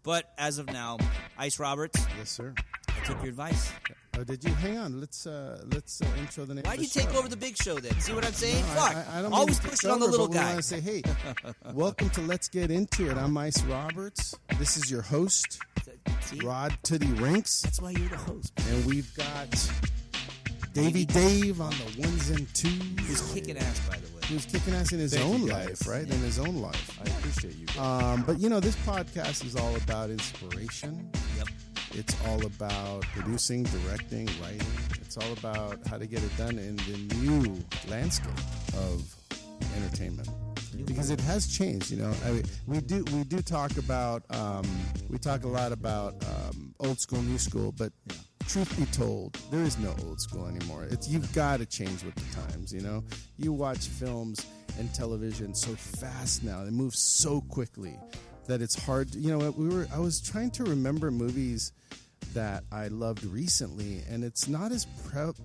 But as of now, Ice Roberts, Yes, sir. I took your advice. Oh, did you? Hang on. Let's intro the name. Why'd you take over the big show then? See what I'm saying? No, Fuck. I don't Always mean to push take it on the over, little but we guy. want to say, hey, welcome to Let's Get Into It. I'm Ice Roberts. This is your host, See? Rod Tuddy Rinks, That's why you're the host. and we've got Davie Dave on the ones and twos. Who's kicking ass, by the way. Who's kicking ass in his Thank own you, guys. life, right? Yeah. In his own life. I appreciate you guys. But this podcast is all about inspiration. Yep. It's all about producing, directing, writing. It's all about how to get it done in the new landscape of entertainment, because it has changed. I mean, we do talk about we talk a lot about old school, new school, but truth be told, there is no old school anymore. You've got to change with the times. You watch films and television so fast now; they move so quickly that it's hard. I was trying to remember movies that I loved recently, and it's not as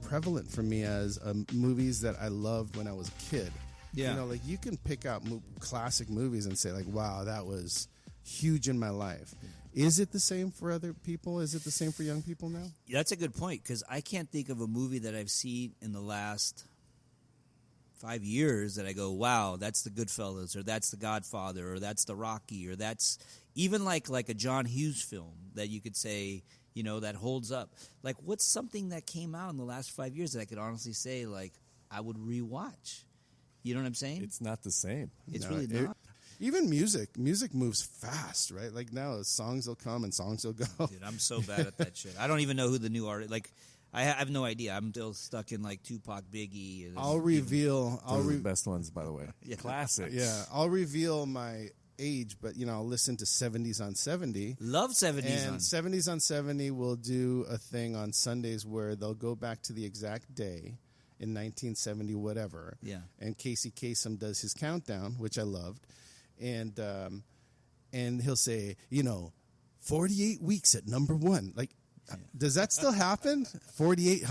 prevalent for me as movies that I loved when I was a kid. Yeah. Like you can pick out classic movies and say like, wow, that was huge in my life. Is it the same for other people? Is it the same for young people now? That's a good point, because I can't think of a movie that I've seen in the last 5 years that I go, wow, that's the Goodfellas, or that's the Godfather, or that's the Rocky, or that's even like a John Hughes film that you could say, that holds up. Like, what's something that came out in the last 5 years that I could honestly say, like, I would rewatch? You know what I'm saying? It's not the same. It's really not. Even music moves fast, right? Like now, songs will come and songs will go. Dude, I'm so bad at that shit. I don't even know who the new artist. Like, I have no idea. I'm still stuck in like Tupac, Biggie. And I'll reveal. Those are the best ones, by the way. Yeah. Classics. Yeah, I'll reveal my age, but I'll listen to 70s on 70. Love 70s And on. 70s on 70 will do a thing on Sundays where they'll go back to the exact day in 1970, whatever. Yeah. And Casey Kasem does his countdown, which I loved, and he'll say, 48 weeks at number one. Like, does that still happen? 48?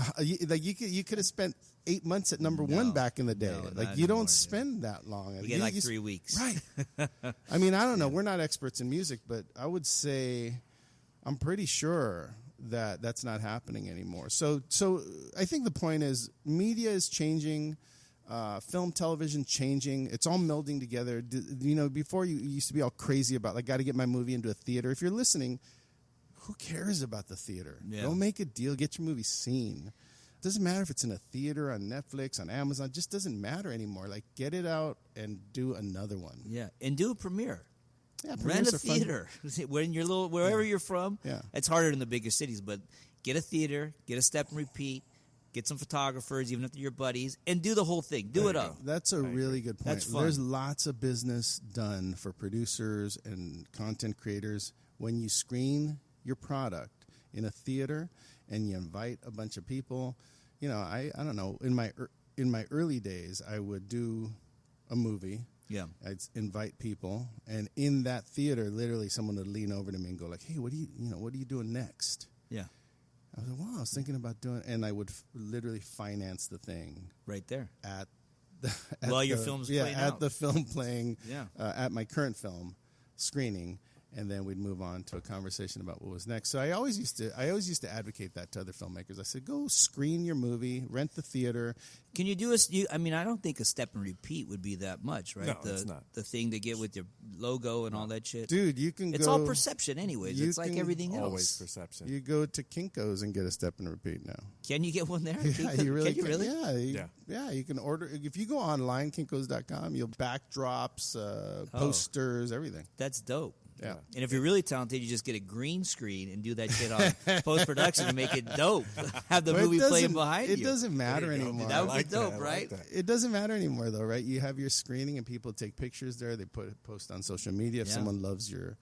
Like you could have spent 8 months at number one back in the day. No, like not you anymore, don't spend that long. You get like 3 weeks. Right. I mean, I don't know. We're not experts in music, but I would say I'm pretty sure that that's not happening anymore. So I think the point is media is changing, film, television changing. It's all melding together. Before you used to be all crazy about, like, got to get my movie into a theater. If you're listening, who cares about the theater? Yeah. Don't make a deal. Get your movie seen. It doesn't matter if it's in a theater, on Netflix, on Amazon. It just doesn't matter anymore. Like, get it out and do another one. Yeah, and do a premiere. Yeah, Rent premieres a are fun. theater. When you're wherever you're from. Yeah. It's harder in the bigger cities, but get a theater, get a step and repeat, get some photographers, even if they're your buddies, and do the whole thing. Do it up. That's a really good point. That's fun. There's lots of business done for producers and content creators when you screen your product in a theater and you invite a bunch of people. I don't know. In my early days, I would do a movie. Yeah. I'd invite people, and in that theater, literally, someone would lean over to me and go like, "Hey, what are you doing next?" Yeah. I was like, "Wow, I was thinking about doing," and I would literally finance the thing Right there. at While your film's playing at out. the film playing, Yeah. At my current film screening, and then we'd move on to a conversation about what was next. So I always used to advocate that to other filmmakers. I said, go screen your movie, rent the theater. Can you do I don't think a step and repeat would be that much, right? No, it's not. The thing to get with your logo and all that shit. Dude, you can It's go. all perception anyways. you It's like can everything Always else. perception. You go to Kinko's and get a step and repeat now. Can you get one there? Yeah, you really Can you really? Yeah, you can order. If you go online, Kinkos.com, you'll backdrops, posters, everything. That's dope. Yeah. And if you're really talented, you just get a green screen and do that shit on post-production and make it dope. Have the But movie it playing doesn't- behind you. It doesn't matter anymore. That would like be dope, that. I right? like that. It doesn't matter anymore, though, right? You have your screening, and people take pictures there. They post on social media if Yeah. someone loves your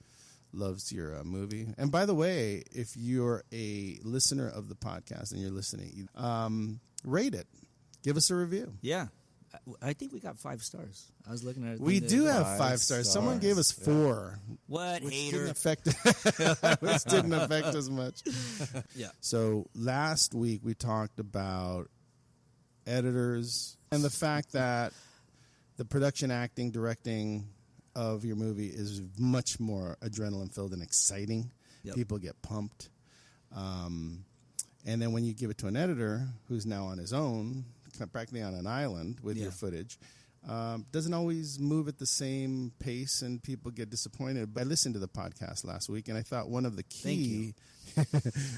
movie. And by the way, if you're a listener of the podcast and you're listening, rate it. Give us a review. Yeah. I think we got 5 stars. I was looking at it. We do have 5 5 stars. Someone stars. gave us 4, What, which hater? didn't affect which didn't affect us much. Yeah. So last week we talked about editors and the fact that the production, acting, directing of your movie is much more adrenaline filled and exciting. Yep. People get pumped. And then when you give it to an editor who's now on his own, practically on an island with your footage, doesn't always move at the same pace, and people get disappointed. But I listened to the podcast last week, and I thought one of the key...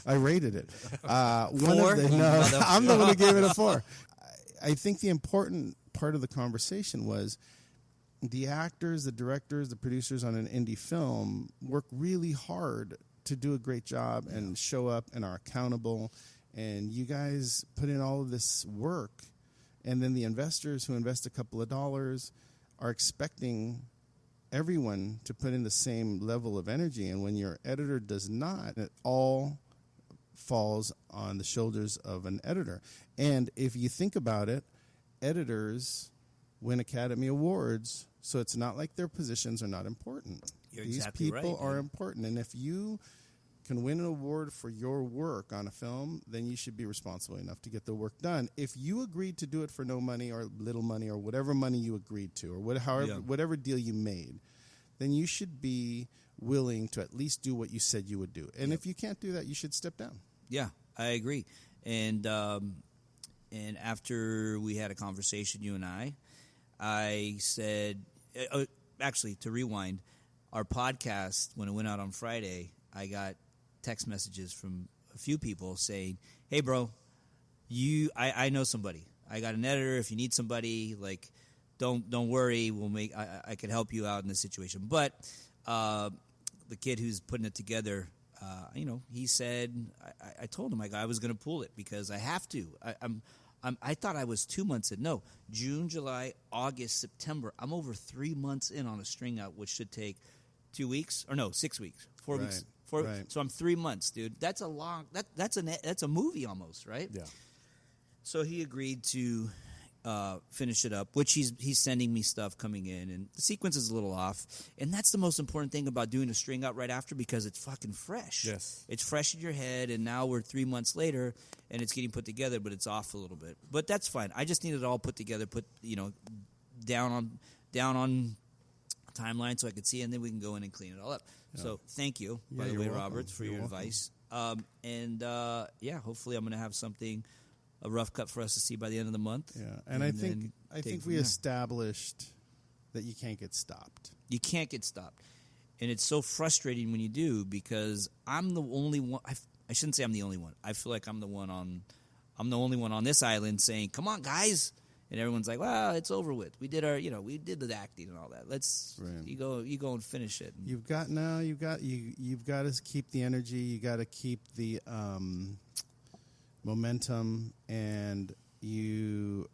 I rated it. 4? I'm the one who gave it a 4. I think the important part of the conversation was the actors, the directors, the producers on an indie film work really hard to do a great job and show up and are accountable. And you guys put in all of this work, and then the investors who invest a couple of dollars are expecting everyone to put in the same level of energy. And when your editor does not, it all falls on the shoulders of an editor. And if you think about it, editors win Academy Awards, so it's not like their positions are not important. You're These exactly people right, are man. important. And if you can win an award for your work on a film, then you should be responsible enough to get the work done. If you agreed to do it for no money or little money or whatever money you agreed to or whatever deal you made, then you should be willing to at least do what you said you would do. And if you can't do that, you should step down. Yeah, I agree. And after we had a conversation, you and I said, actually, to rewind, our podcast, when it went out on Friday, I got text messages from a few people saying, hey, bro, I know somebody. I got an editor. If you need somebody, like, don't worry. I could help you out in this situation. But the kid who's putting it together, he said, I told him I was going to pull it because I have to. I thought I was 2 months in. No, June, July, August, September. I'm over 3 months in on a string out, which should take 2 weeks or no, 6 weeks, 4 weeks. Right. So I'm 3 months, dude. That's a long. That's a movie almost, right? Yeah. So he agreed to finish it up, which he's sending me stuff coming in, and the sequence is a little off, and that's the most important thing about doing a string out right after because it's fucking fresh. Yes, it's fresh in your head, and now we're 3 months later, and it's getting put together, but it's off a little bit. But that's fine. I just need it all put together, down on timeline so I could see it, and then we can go in and clean it all up. Yeah. So thank you, by the way, welcome. Robert, for your advice. Hopefully I'm going to have something. A rough cut for us to see by the end of the month. Yeah, and I think we established that you can't get stopped. You can't get stopped, and it's so frustrating when you do because I'm the only one. I shouldn't say I'm the only one. I feel like I'm the only one on this island saying, "Come on, guys," and everyone's like, "Well, it's over with. We did we did the acting and all that. Let's you go and finish it." You've got to keep the energy. You got to keep the momentum, and you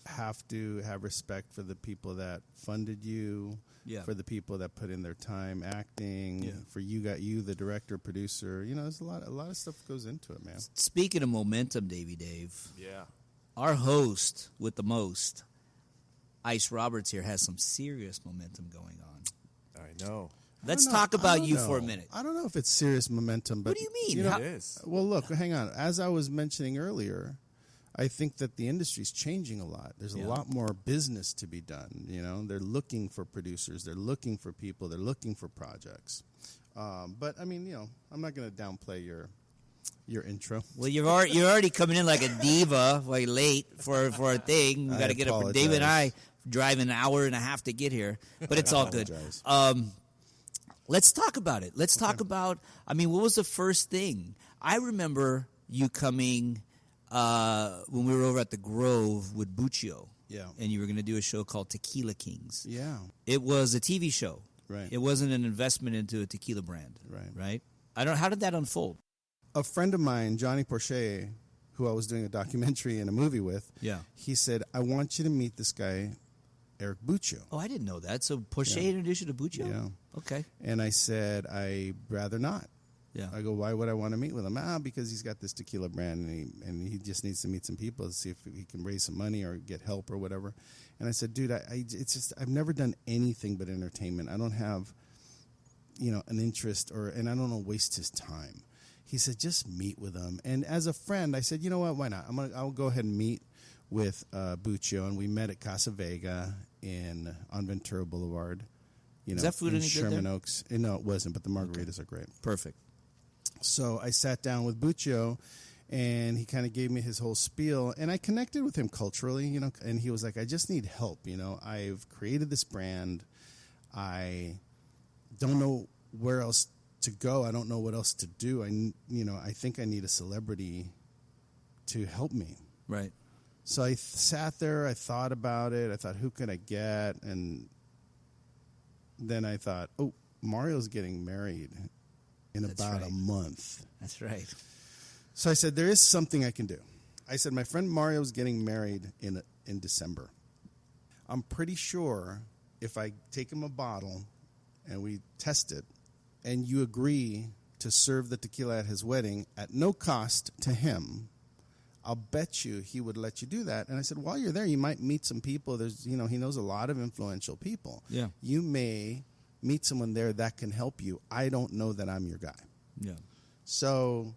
have to have respect for the people that funded you, for the people that put in their time acting, for you, the director, producer. There's a lot of stuff goes into it, man. Speaking of momentum, Davie Dave. Yeah. Our host with the most, Ice Roberts here, has some serious momentum going on. I know. Let's talk about you for a minute. I don't know if it's serious momentum, but what do you mean? It is. Well, look, hang on. As I was mentioning earlier, I think that the industry's changing a lot. There's a lot more business to be done. They're looking for producers. They're looking for people. They're looking for projects. But I mean, I'm not going to downplay your intro. Well, you're already coming in like a diva, like late for a thing. We got to get up. David and I drive an hour and a half to get here, but it's all good. Let's talk about it. Let's talk about, what was the first thing? I remember you coming when we were over at the Grove with Buccio. Yeah. And you were going to do a show called Tequila Kings. Yeah. It was a TV show. Right. It wasn't an investment into a tequila brand. Right. How did that unfold? A friend of mine, Johnny Porcher, who I was doing a documentary and a movie with, he said, I want you to meet this guy, Eric Buccio. Oh, I didn't know that. So Porcher introduced you to Buccio? Yeah. Okay. And I said, I'd rather not. Yeah. I go, why would I want to meet with him? Because he's got this tequila brand, and he just needs to meet some people to see if he can raise some money or get help or whatever. And I said, dude, it's just I've never done anything but entertainment. I don't have, an interest and I don't want to waste his time. He said, just meet with him. And as a friend, I said, you know what? Why not? I'll go ahead and meet with Buccio, and we met at Casa Vega on Ventura Boulevard. Is that food in any good Sherman there? Oaks. No, it wasn't, but the margaritas are great. Perfect. So I sat down with Buccio, and he kind of gave me his whole spiel, and I connected with him culturally, and he was like, I just need help, I've created this brand. I don't know where else to go. I don't know what else to do. I think I need a celebrity to help me. Right. So I sat there, I thought about it, I thought, who could I get? And then I thought, Mario's getting married in about a month. That's right. So I said, there is something I can do. I said, my friend Mario's getting married in December. I'm pretty sure if I take him a bottle and we test it and you agree to serve the tequila at his wedding at no cost to him, I'll bet you he would let you do that. And I said, while you're there, you might meet some people. There's, he knows a lot of influential people. Yeah. You may meet someone there that can help you. I don't know that I'm your guy. Yeah. So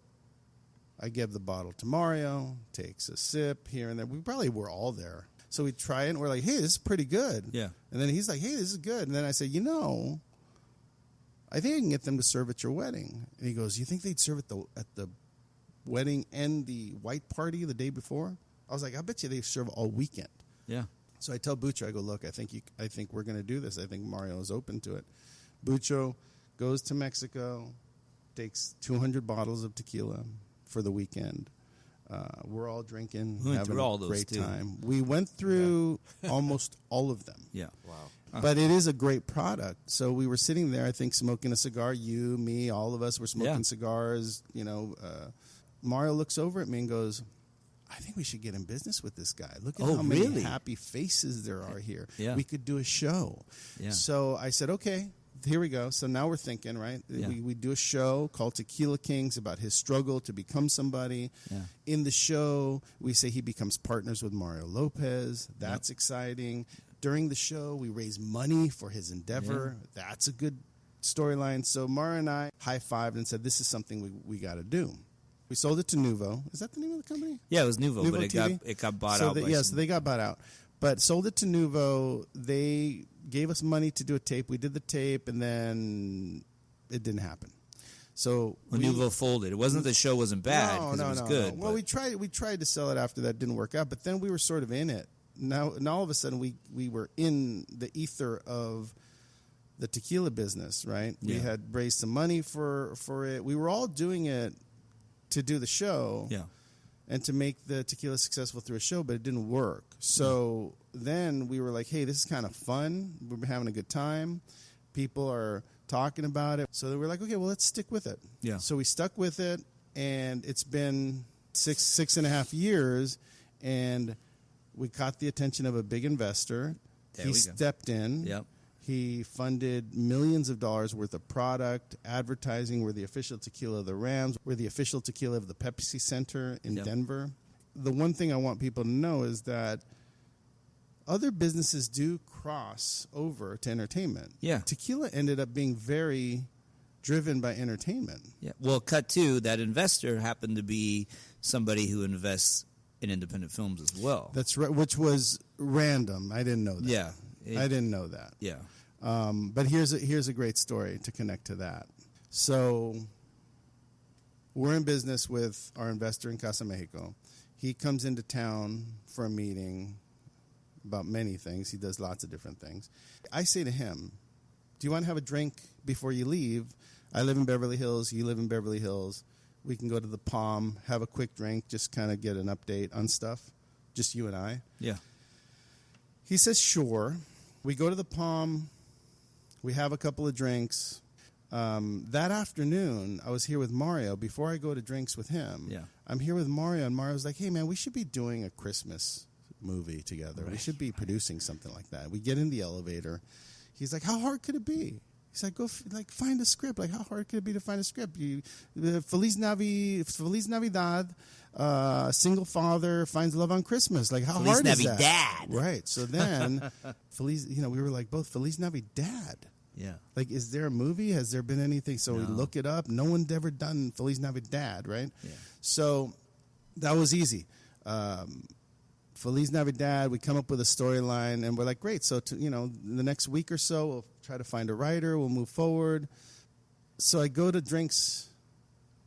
I give the bottle to Mario, takes a sip here and there. We probably were all there. So we try it, and we're like, hey, this is pretty good. Yeah. And then he's like, hey, this is good. And then I said, I think I can get them to serve at your wedding. And he goes, you think they'd serve at the wedding and the white party the day before? I was like, I bet you they serve all weekend. Yeah. So I tell Buccio, I go, look, I think we're going to do this. I think Mario is open to it. Buccio goes to Mexico, takes 200 bottles of tequila for the weekend. We're all drinking, having a great time. We went through almost all of them. Yeah. Wow. But it is a great product. So we were sitting there, I think, smoking a cigar. You, me, all of us were smoking cigars. Mario looks over at me and goes, I think we should get in business with this guy. Look at how many happy faces there are here. Yeah. We could do a show. Yeah. So I said, okay, here we go. So now we're thinking, right? Yeah. We do a show called Tequila Kings about his struggle to become somebody. Yeah. In the show, we say he becomes partners with Mario Lopez. That's exciting. During the show, we raise money for his endeavor. Yeah. That's a good storyline. So Mario and I high-fived and said, this is something we got to do. We sold it to Nuvo. Is that the name of the company? Yeah, it was Nuvo, but it got bought out. So they got bought out. But sold it to Nuvo. They gave us money to do a tape. We did the tape, and then it didn't happen. So Nuvo folded. It wasn't the show wasn't bad because it was good. No. Well, we tried to sell it after that. Didn't work out. But then we were sort of in it. Now all of a sudden we were in the ether of the tequila business, right? Yeah. We had raised some money for it. We were all doing it to do the show. Yeah. And to make the tequila successful through a show, but it didn't work. So then we were like, hey, this is kind of fun. We're having a good time. People are talking about it. So we're like, okay, well, let's stick with it. Yeah. So we stuck with it, and it's been six and a half years, and we caught the attention of a big investor. He stepped in. Yep. He funded millions of dollars worth of product, advertising. We're the official tequila of the Rams. We're the official tequila of the Pepsi Center in Denver. The one thing I want people to know is that other businesses do cross over to entertainment. Yeah. Tequila ended up being very driven by entertainment. Yeah. Well, cut to that investor happened to be somebody who invests in independent films as well. That's right, which was random. I didn't know that. Yeah. I didn't know that. Yeah. But here's a great story to connect to that. So we're in business with our investor in Casa Mexico. He comes into town for a meeting about many things. He does lots of different things. I say to him, do you want to have a drink before you leave? I live in Beverly Hills. You live in Beverly Hills. We can go to the Palm, have a quick drink, just kind of get an update on stuff, just you and I. Yeah. He says, sure. We go to the Palm. We have a couple of drinks. That afternoon, I was here with Mario. Before I go to drinks with him, I'm here with Mario, and Mario's like, hey, man, we should be doing a Christmas movie together. Right. We should be producing something like that. We get in the elevator. He's like, how hard could it be? He's like, go find a script. Like, how hard could it be to find a script? Feliz Navidad, single father finds love on Christmas. Like, how hard is that? Navidad. Right. So then, we were like both Feliz Navidad. Yeah. Like, is there a movie? Has there been anything? So we look it up. No one's ever done Feliz Navidad, right? Yeah. So that was easy. Feliz Navidad. We come up with a storyline, and we're like, great. So, in the next week or so, we'll try to find a writer. We'll move forward. So I go to drinks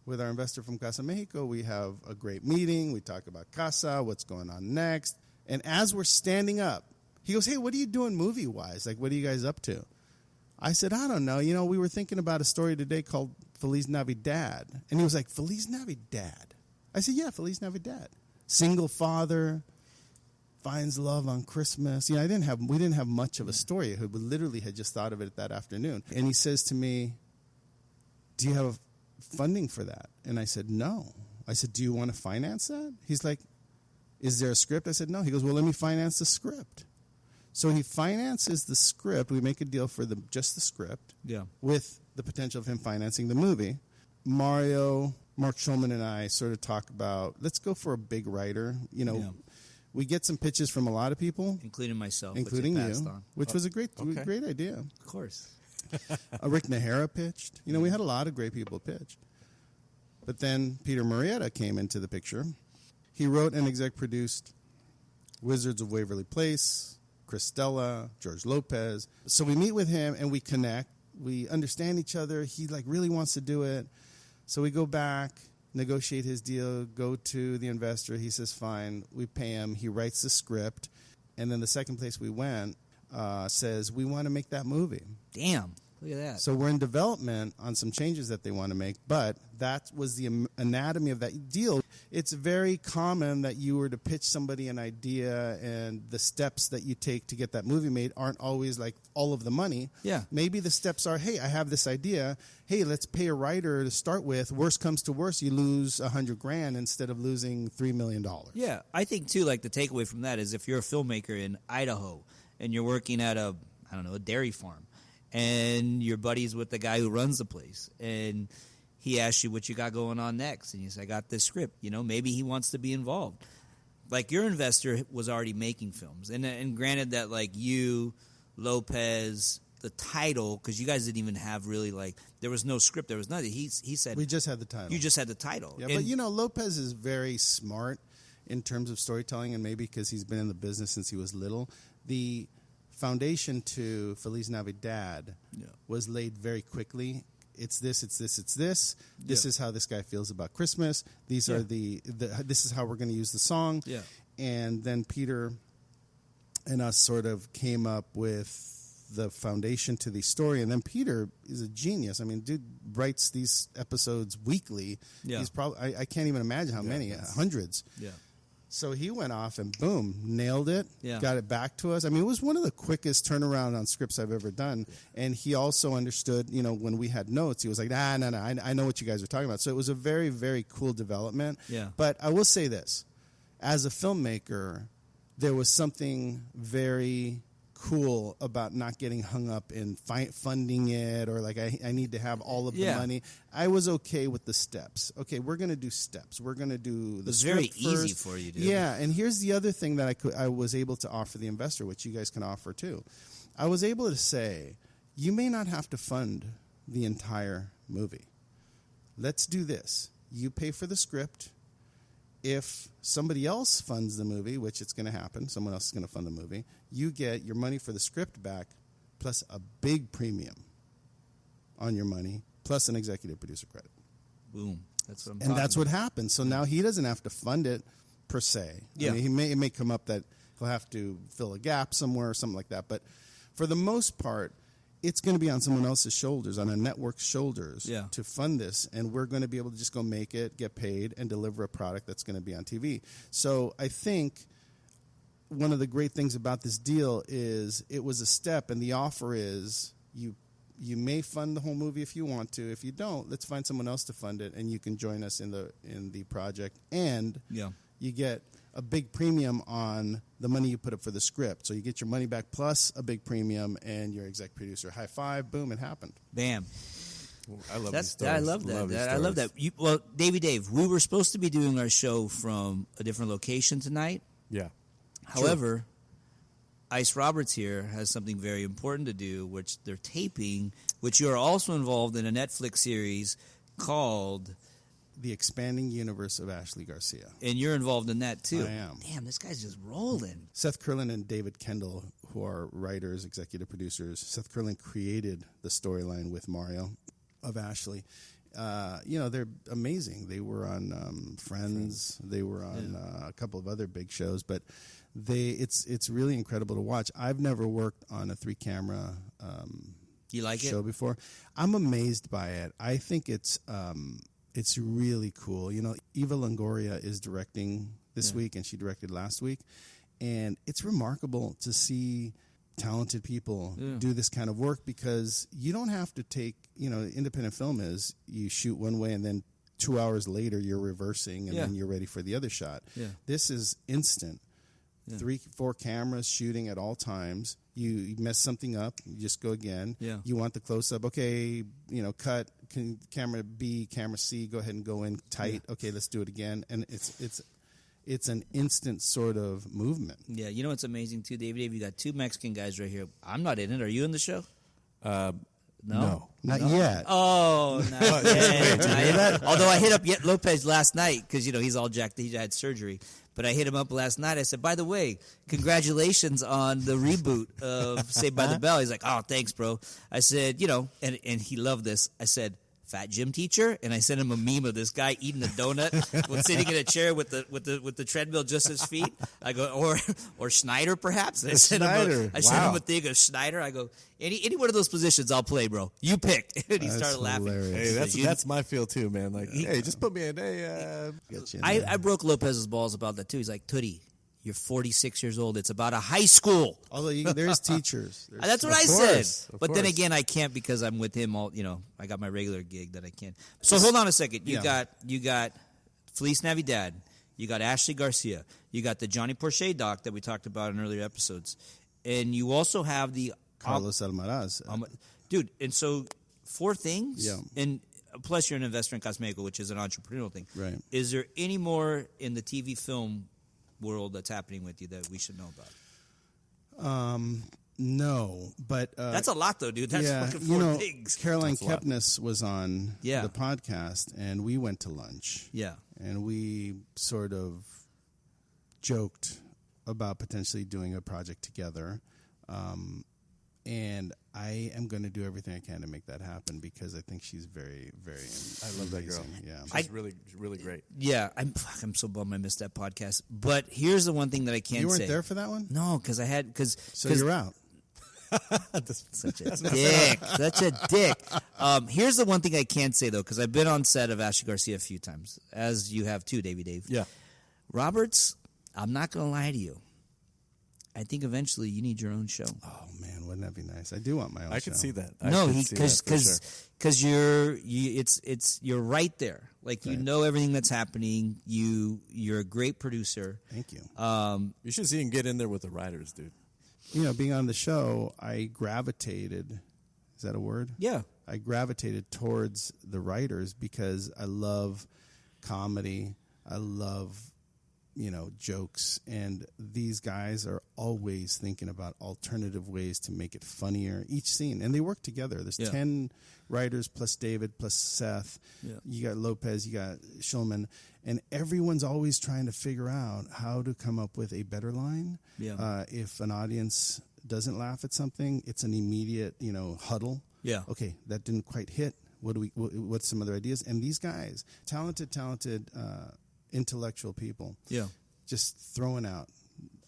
with our investor from Casa Mexico. We have a great meeting. We talk about Casa, what's going on next. And as we're standing up, he goes, hey, what are you doing movie-wise? Like, what are you guys up to? I said, I don't know. We were thinking about a story today called Feliz Navidad. And he was like, Feliz Navidad? I said, yeah, Feliz Navidad. Single father, finds love on Christmas. We didn't have much of a story. We literally had just thought of it that afternoon. And he says to me, do you have funding for that? And I said, no. I said, do you want to finance that? He's like, is there a script? I said, no. He goes, well, let me finance the script. So he finances the script. We make a deal for just the script with the potential of him financing the movie. Mark Schulman and I sort of talk about, let's go for a big writer. We get some pitches from a lot of people. Including myself. Including you, which was a great idea. Of course. Rick Nahara pitched. We had a lot of great people pitch. But then Peter Murrieta came into the picture. He wrote and exec produced Wizards of Waverly Place, Chris Stella, George Lopez. So we meet with him and we connect. We understand each other. He really wants to do it. So we go back, negotiate his deal, go to the investor. He says, fine. We pay him. He writes the script. And then the second place we went says, we want to make that movie. Damn. Look at that. So we're in development on some changes that they want to make, but that was the anatomy of that deal. It's very common that you were to pitch somebody an idea, and the steps that you take to get that movie made aren't always like all of the money. Yeah. Maybe the steps are, hey, I have this idea. Hey, let's pay a writer to start with. Worst comes to worst, you lose $100,000 instead of losing $3 million. Yeah. I think, too, the takeaway from that is if you're a filmmaker in Idaho and you're working at a dairy farm, and your buddy's with the guy who runs the place, and he asks you what you got going on next, and you say, I got this script. Maybe he wants to be involved. Your investor was already making films, and granted that you, Lopez, the title, because you guys didn't even have really there was no script, there was nothing. He said we just had the title. You just had the title. Yeah, but Lopez is very smart in terms of storytelling, and maybe because he's been in the business since he was little. The foundation to Feliz Navidad was laid very quickly. It's this. This is how this guy feels about Christmas. These are this is how we're going to use the song. Yeah. And then Peter and us sort of came up with the foundation to the story. And then Peter is a genius. Dude writes these episodes weekly. Yeah. He's probably, I can't even imagine how many, hundreds. Yeah. So he went off and boom, nailed it, got it back to us. It was one of the quickest turnaround on scripts I've ever done. And he also understood, when we had notes, he was like, no, I know what you guys are talking about. So it was a very, very cool development. Yeah. But I will say this, as a filmmaker, there was something very cool about not getting hung up in funding it or I need to have all of the money. I was okay with the steps. Okay, we're going to do steps. We're going to do the script very first. Easy for you, dude. Yeah, and here's the other thing that I was able to offer the investor, which you guys can offer too. I was able to say, you may not have to fund the entire movie. Let's do this. You pay for the script. If somebody else funds the movie, which it's going to happen, someone else is going to fund the movie, you get your money for the script back plus a big premium on your money plus an executive producer credit. Boom. That's what I'm And that's what happens. So now he doesn't have to fund it per se. Yeah. It may come up that he'll have to fill a gap somewhere or something like that. But for the most part, it's going to be on someone else's shoulders, on a network's shoulders to fund this. And we're going to be able to just go make it, get paid, and deliver a product that's going to be on TV. So I think one of the great things about this deal is it was a step, and the offer is you may fund the whole movie if you want to. If you don't, let's find someone else to fund it, and you can join us in the project. And you get a big premium on the money you put up for the script. So you get your money back plus a big premium, and your exec producer. High five, boom, it happened. Bam. I love these stories. I love that. I love that. Well, Davie Dave, we were supposed to be doing our show from a different location tonight. Yeah. However, Ice Roberts here has something very important to do, which they're taping, which you are also involved in a Netflix series called the expanding universe of Ashley Garcia. And you're involved in that, too. I am. Damn, this guy's just rolling. Seth Curlin and David Kendall, who are writers, executive producers. Seth Curlin created the storyline with Mario of Ashley. They're amazing. They were on Friends. They were on a couple of other big shows, but it's really incredible to watch. I've never worked on a 3-camera you like show before. I'm amazed by it. I think it's really cool. Eva Longoria is directing this week, and she directed last week, and it's remarkable to see talented people do this kind of work, because you don't have to take, independent film is you shoot one way and then 2 hours later you're reversing and then you're ready for the other shot. Yeah. This is instant. 3-4 cameras shooting at all times. You mess something up, you just go again. Yeah. You want the close up. Okay, cut. Camera B, camera C. Go ahead and go in tight. Yeah. Okay, let's do it again. And it's an instant sort of movement. Yeah, you know what's amazing too, Dave? You got 2 Mexican guys right here. I'm not in it. Are you in the show? No. Not yet. Oh, not yet. Although I hit up Lopez last night because, he's all jacked. He had surgery. But I hit him up last night. I said, by the way, congratulations on the reboot of Saved by the Bell. He's like, oh, thanks, bro. I said, and he loved this. I said, fat gym teacher, and I sent him a meme of this guy eating a donut sitting in a chair with the treadmill just his feet. I go, or Schneider perhaps. And I sent him a thing of Schneider. I go, any one of those positions I'll play, bro. You picked. And he started laughing. Hilarious. Hey, that's my feel too, man. Like, hey, just put me in. I broke Lopez's balls about that too. He's like, Tuddy, you're 46 years old. It's about a high school. Although there's teachers. That's what I said. But then again, I can't because I'm with him all. I got my regular gig that I can't. So hold on a second. You got Feliz Navidad. You got Ashley Garcia. You got the Johnny Porche doc that we talked about in earlier episodes, and you also have the Carlos Almaraz. Dude, and so 4 things. Yeah. And plus, you're an investor in Cosmeco, which is an entrepreneurial thing. Right. Is there any more in the TV film world that's happening with you that we should know about? No, but that's a lot though, dude. That's fucking 4 things. Caroline Kepnes was on the podcast, and we went to lunch. Yeah, and we sort of joked about potentially doing a project together. And I am going to do everything I can to make that happen because I think she's very, very I love that girl. Yeah. She's really, really great. Yeah, I'm so bummed I missed that podcast. But here's the one thing that I can't say. You weren't there for that one? No, because I had... So you're out. Such a dick. Such a dick. Here's the one thing I can't say, though, because I've been on set of Ashley Garcia a few times, as you have too, Davie Dave. Yeah. Roberts, I'm not going to lie to you. I think eventually you need your own show. Oh man, wouldn't that be nice? I do want my own show. I can see that. Because you're right there. Like you know everything that's happening. You're a great producer. Thank you. You should see him get in there with the writers, dude. Being on the show, I gravitated. Is that a word? Yeah. I gravitated towards the writers because I love comedy. I love jokes, and these guys are always thinking about alternative ways to make it funnier each scene, and they work together. There's 10 writers plus David plus Seth. You got Lopez, you got Schulman, and everyone's always trying to figure out how to come up with a better line. If an audience doesn't laugh at something, it's an immediate huddle. Okay, that didn't quite hit. What's some other ideas? And these guys, talented intellectual people, just throwing out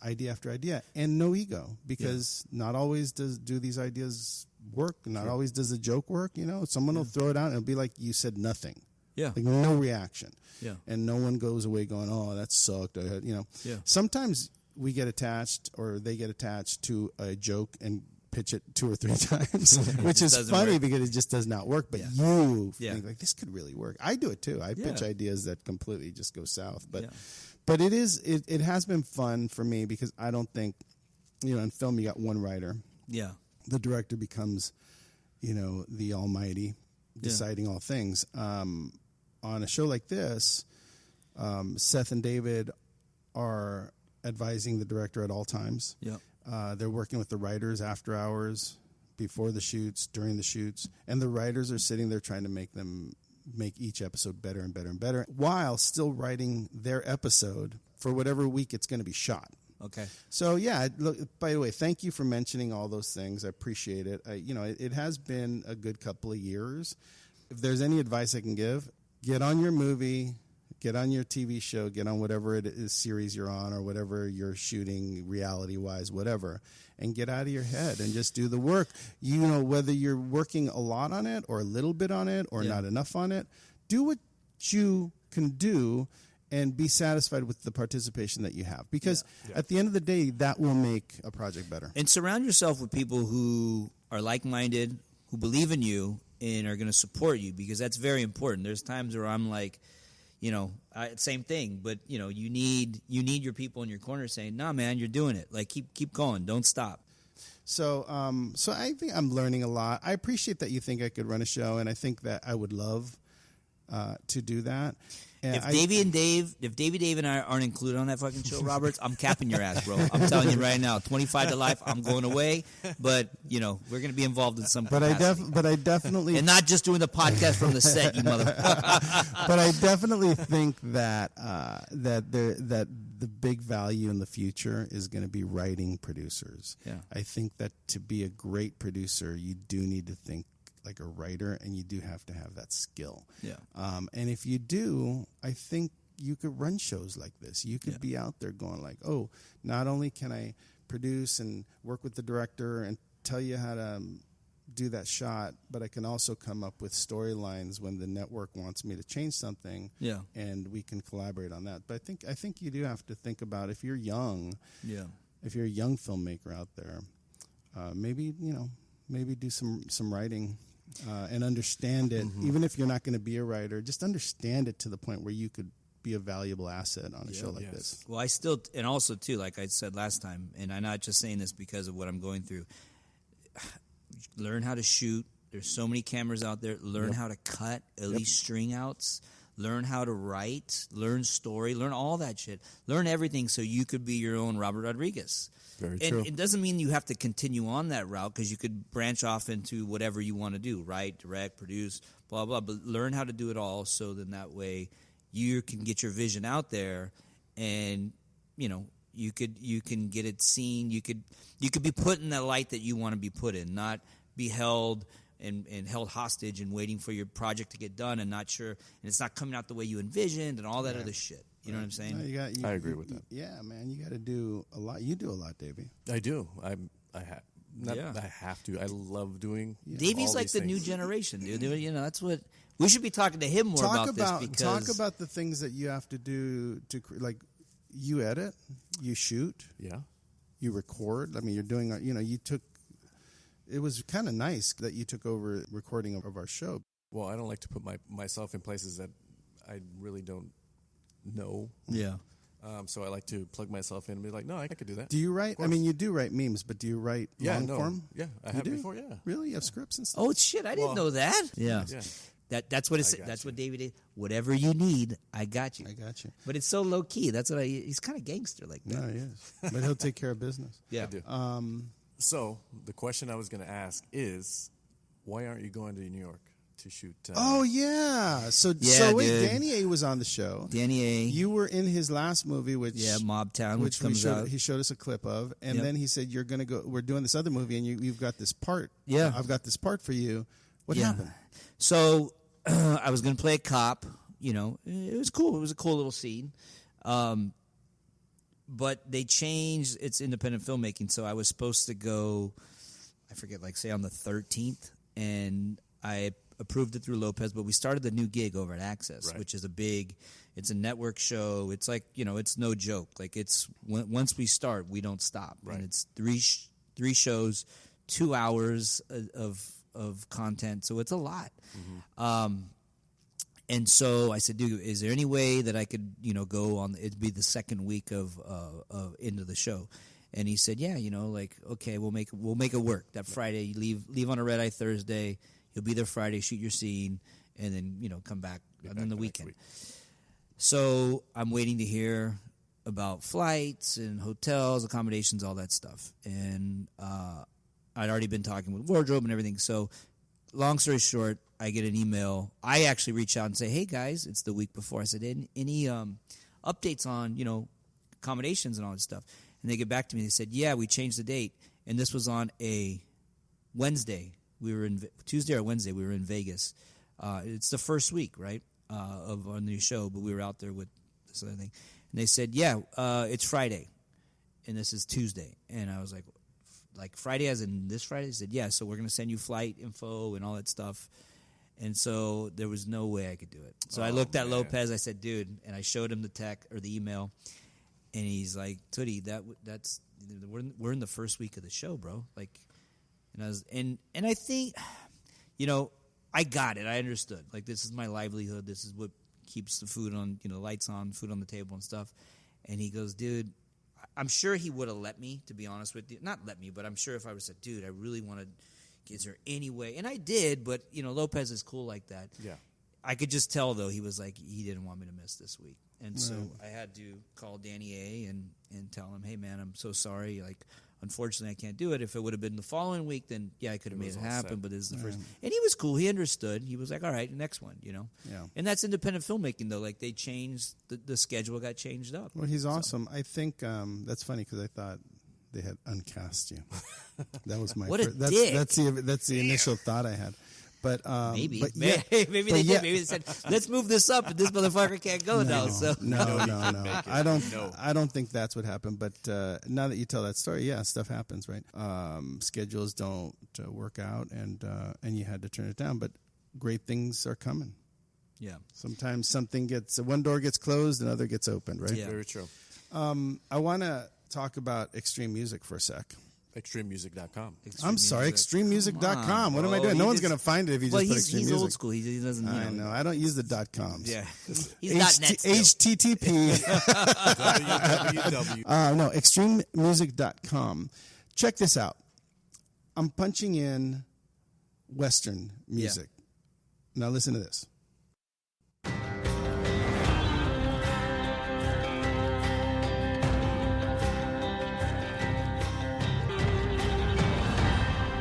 idea after idea, and no ego, because not always do these ideas work, not always does the joke work. Someone will throw it out and it'll be like you said nothing, like no reaction, and no one goes away going, oh, that sucked. Sometimes we get attached, or they get attached to a joke and pitch it 2 or 3 times, which is funny because it just does not work. But you think like this could really work. I do it too. I pitch ideas that completely just go south. But it has been fun for me because I don't think in film you got one writer. Yeah, the director becomes the almighty, deciding all things. On a show like this, Seth and David are advising the director at all times. They're working with the writers after hours, before the shoots, during the shoots, and the writers are sitting there trying to make them make each episode better and better and better while still writing their episode for whatever week it's going to be shot. Okay. So, yeah, look, by the way, thank you for mentioning all those things. I appreciate it. It has been a good couple of years. If there's any advice I can give, get on your movie, get on your TV show, get on whatever it is series you're on or whatever you're shooting reality-wise, whatever, and get out of your head and just do the work. Whether you're working a lot on it or a little bit on it or not enough on it, do what you can do and be satisfied with the participation that you have. Because at the end of the day, that will make a project better. And surround yourself with people who are like-minded, who believe in you, and are going to support you, because that's very important. There's times where I'm like, same thing, but, you need your people in your corner saying, nah, man, you're doing it. Like, keep going. Don't stop. So I think I'm learning a lot. I appreciate that you think I could run a show, and I think that I would love to do that. And if Davie Dave and I aren't included on that fucking show, Roberts, I'm capping your ass, bro. I'm telling you right now, 25 to life, I'm going away. But we're going to be involved in some capacity. But I definitely, and not just doing the podcast from the set, you motherfucker. But I definitely think that that the big value in the future is going to be writing producers. Yeah. I think that to be a great producer, you do need to think like a writer, and you do have to have that skill. Yeah. And if you do, I think you could run shows like this. You could be out there going like, oh, not only can I produce and work with the director and tell you how to do that shot, but I can also come up with storylines when the network wants me to change something. Yeah. And we can collaborate on that. But I think you do have to think about, if you're young, if you're a young filmmaker out there, maybe do some writing. And understand it, even if you're not going to be a writer, just understand it to the point where you could be a valuable asset on a show like this. Well, I still, and also too, like I said last time, and I'm not just saying this because of what I'm going through, learn how to shoot. There's so many cameras out there. Learn how to cut, at least string outs. Learn how to write, learn story, learn all that shit. Learn everything so you could be your own Robert Rodriguez. Very and true. It doesn't mean you have to continue on that route, because you could branch off into whatever you want to do, write, direct, produce, blah, blah. But learn how to do it all, so then that way you can get your vision out there, and, you can get it seen. You could be put in the light that you want to be put in, not be held and held hostage and waiting for your project to get done and not sure, and it's not coming out the way you envisioned and all that other shit. You know what I'm saying? No, I agree with that. Yeah, man, you got to do a lot. You do a lot, Davey. I do. I have to. I love doing. Davey's all like these the things. new generation, dude. That's what we should be talking to him more about this. Because talk about the things that you have to do like you edit, you shoot, you record. I mean, you're doing. You took. It was kind of nice that you took over recording of our show. Well, I don't like to put myself in places that I really don't know. Yeah. So I like to plug myself in and be like, no, I could do that. Do you write? I mean, you do write memes, but do you write long form? Yeah, I have before. Yeah. Really? You have scripts and stuff? Oh shit! I didn't know that. Yeah. That's what it's. That's what David did. Whatever you need, I got you. I got you. But it's so low key. That's what he's kind of gangster like that. No, he is. But he'll take care of business. Yeah. I do. So the question I was going to ask is, why aren't you going to New York to shoot? Oh yeah. So wait, dude. Danny A was on the show. Danny A. You were in his last movie, which Mob Town, which comes out. He showed us a clip of, and then he said, "You're going to go. We're doing this other movie, and you've got this part. Yeah, I've got this part for you. What happened?" So I was going to play a cop. It was cool. It was a cool little scene. But they changed its independent filmmaking, so I was supposed to go, I forget, say on the 13th, and I approved it through Lopez, but we started the new gig over at Access, which is it's a network show. It's it's no joke. It's once we start, we don't stop. Right. And it's three shows, 2 hours of content, so it's a lot. Mm-hmm. And so I said, dude, is there any way that I could, go on? It'd be the second week of into the show, and he said, yeah, okay, we'll make it work. That Friday, you leave on a red eye Thursday. You'll be there Friday, shoot your scene, and then come back on the weekend. So I'm waiting to hear about flights and hotels, accommodations, all that stuff, and I'd already been talking with wardrobe and everything. So long story short, I get an email. I actually reach out and say, hey, guys, it's the week before. I said, any updates on, accommodations and all this stuff? And they get back to me. They said, yeah, we changed the date. And this was on a Wednesday. We were in Tuesday or Wednesday. We were in Vegas. It's the first week, right, of our new show. But we were out there with this other thing. And they said, yeah, it's Friday. And this is Tuesday. And I was like Friday as in this Friday? They said, yeah, so we're going to send you flight info and all that stuff. And so there was no way I could do it. So I looked at Lopez. I said, dude, and I showed him the the email. And he's like, Tuddy, that's we're in the first week of the show, bro. Like, and I was and I think, I got it. I understood. Like, this is my livelihood. This is what keeps the food on, lights on, food on the table and stuff. And he goes, dude, I'm sure he would have let me, to be honest with you. Not let me, but I'm sure if I would have said, dude, I really want to, is there any way? And I did, but, Lopez is cool like that. Yeah. I could just tell, though, he was like, he didn't want me to miss this week. And so I had to call Danny A. and tell him, hey, man, I'm so sorry. Like, unfortunately, I can't do it. If it would have been the following week, then, yeah, I could have made it happen. Set. But this is the first. And he was cool. He understood. He was like, all right, next one, Yeah. And that's independent filmmaking, though. Like, they changed, the schedule got changed up. Well, he's awesome. I think that's funny because I thought they had uncast you. That was my what a dick. That's the initial thought I had. But maybe but they did. Maybe they said, let's move this up, and this motherfucker can't go now. So no. I don't think that's what happened. But now that you tell that story, yeah, stuff happens, right? Schedules don't work out, and you had to turn it down. But great things are coming. Yeah. Sometimes one door gets closed, another gets opened, right? Yeah. Very true. I want to talk about extreme music for a sec. ExtremeMusic.com. I'm sorry, ExtremeMusic.com. What am I doing? No one's going to find it if you just put Extreme Music. He's old school. He doesn't. I know. I don't use the .coms. Yeah. He's .net still. HTTP. www. No, ExtremeMusic.com. Check this out. I'm punching in Western music. Yeah. Now listen to this.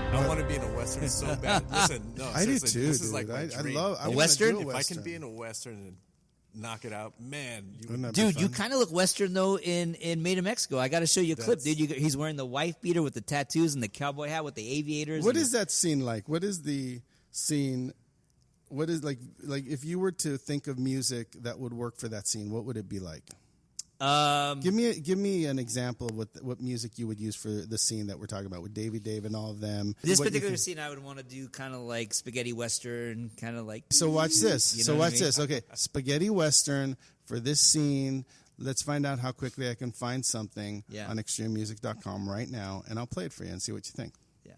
I want to be in a Western so bad. Listen, no, I do too. This dude. is like my dream. I love a Western. If I can be in a Western and knock it out, man. Dude, you kind of look Western though in Made in Mexico. I got to show you a clip, dude. He's wearing the wife beater with the tattoos and the cowboy hat with the aviators. What is that scene like? What is the scene? What is like if you were to think of music that would work for that scene? What would it be like? Give me an example of what music you would use for the scene that we're talking about with Davie Dave and all of them. This particular scene, I would want to do kind of like spaghetti western, kind of like. So watch this. This. Okay, spaghetti western for this scene. Let's find out how quickly I can find something on ExtremeMusic.com right now, and I'll play it for you and see what you think. Yeah.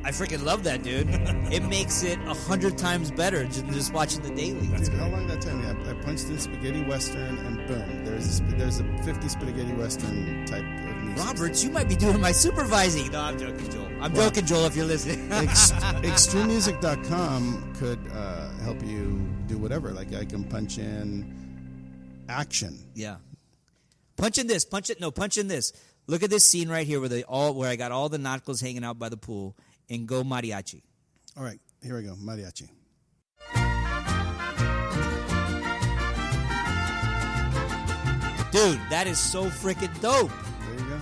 I freaking love that, dude. It makes it 100 times better just watching the daily. Dude, how long did that take me? I punched in spaghetti western, and boom, there's a 50 spaghetti western type of music. Roberts, you might be doing my supervising. No, I'm joking, Joel. I'm joking, Joel, if you're listening. ExtremeMusic.com could help you do whatever. Like I can punch in action. Yeah. Punch in this. Punch in this. Look at this scene right here where I got all the nautials hanging out by the pool. And go mariachi. All right, here we go. Mariachi. Dude, that is so freaking dope. There you go.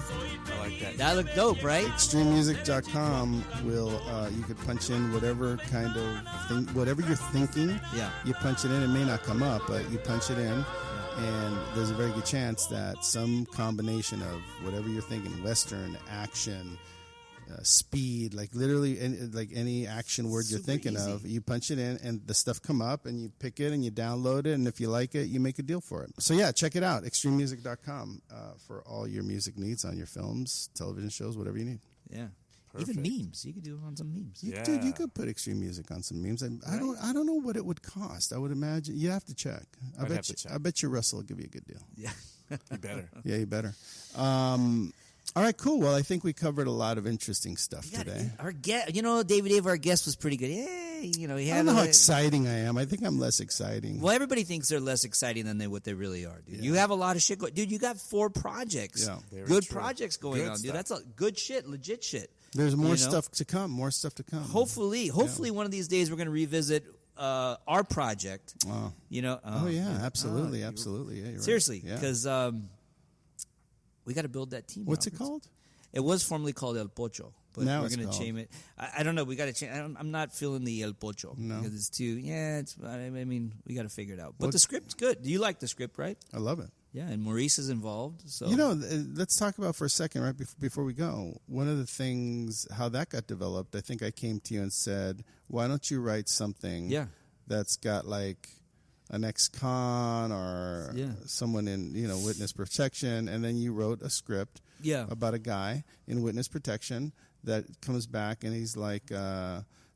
I like that. That looked dope, right? ExtremeMusic.com will, you could punch in whatever kind of thing, whatever you're thinking. Yeah. You punch it in. It may not come up, but you punch it in. And there's a very good chance that some combination of whatever you're thinking, Western, action, speed, like literally like any action word you're thinking of, you punch it in and the stuff come up and you pick it and you download it, and if you like it, you make a deal for it. So yeah, check it out, ExtremeMusic.com for all your music needs on your films, television shows, whatever you need. Yeah. Perfect. Even memes. You could do it on some memes. Dude, you could put Extreme Music on some memes. I don't know what it would cost. I would imagine you have to check. I bet you Russell will give you a good deal. Yeah. You better. Yeah, you better. All right, cool. Well, I think we covered a lot of interesting stuff today. Our guest, Davie Dave, our guest was pretty good. Yay! he I had. don't know how exciting I am. I think I'm less exciting. Well, everybody thinks they're less exciting than what they really are, dude. Yeah. You have a lot of shit going. Dude, you got 4 projects. Yeah. Very Good true. projects going Good on, dude. stuff. That's a good shit, legit shit. There's more You know? stuff to come. More stuff to come. Hopefully, one of these days we're going to revisit our project. Oh, Oh yeah, absolutely, absolutely. Yeah, you're Seriously, right. Yeah. because we got to build that team. What's it Roberts. called? It was formerly called El Pocho, but Now we're it's going to called- change it. I don't know. We got to change. I'm not feeling the El Pocho No. because it's too. Yeah, it's. I mean, we got to figure it out. But What- the script's good. Do you like the script, right? I love it. Yeah, and Maurice is involved. So Let's talk about for a second, right before we go. One of the things, how that got developed, I think I came to you and said, why don't you write something Yeah. that's got like an ex-con or Yeah. someone in, witness protection, and then you wrote a script Yeah. about a guy in witness protection that comes back and he's like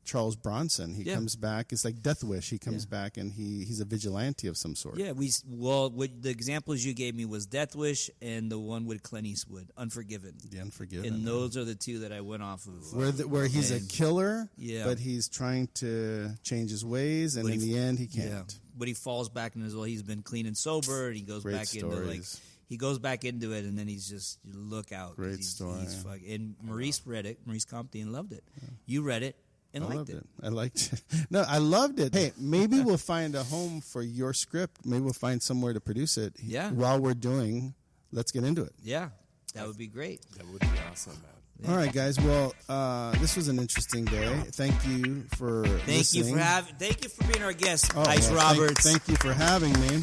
Charles Bronson. He Yeah. comes back. It's like Death Wish. He comes back and he's a vigilante of some sort. Yeah, the examples you gave me was Death Wish and the one with Clint Eastwood, Unforgiven. The Unforgiven. And those are the 2 that I went off of. Where he's a And- killer, Yeah. but he's trying to change his ways, and But in he- the end, he Yeah, can't. but he falls back into he's been clean and sober, and he goes Great back into like stories. he goes back into it, and then he's just look out. 'cause Great he's, story. He's and Maurice read it, Maurice Compton, and loved it. You read it and I liked loved it. it. I liked it. No, I loved it. Hey, maybe we'll find a home for your script. Maybe we'll find somewhere to produce it. Yeah. While we're doing, let's get into it. Yeah, that would be great. That would be awesome, man. All right, guys. Well, this was an interesting day. Thank you for Thank you listening. thank you for being our guest, Oh, Ice well, Roberts. Thank you for having me.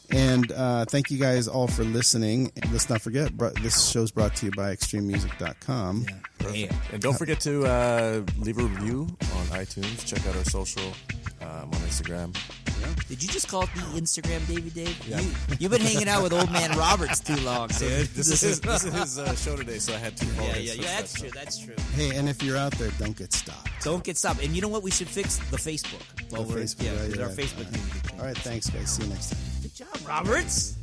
And thank you guys all for listening. Let's not forget, this show's brought to you by extrememusic.com. Yeah. And don't forget to leave a review on iTunes. Check out our social on Instagram. Did you just call it the Instagram, Davie Dave? Yeah. You've been hanging out with old man Roberts too long, dude. This is his show today, so I had to follow his That's footsteps. true. That's true. Hey, and if you're out there, don't get stopped. Don't get stopped. And you know what? We should fix the Facebook. Facebook, Yeah, right, our yeah. Facebook needs to be changed. All right, thanks, guys. See you next time. Good job, Roberts.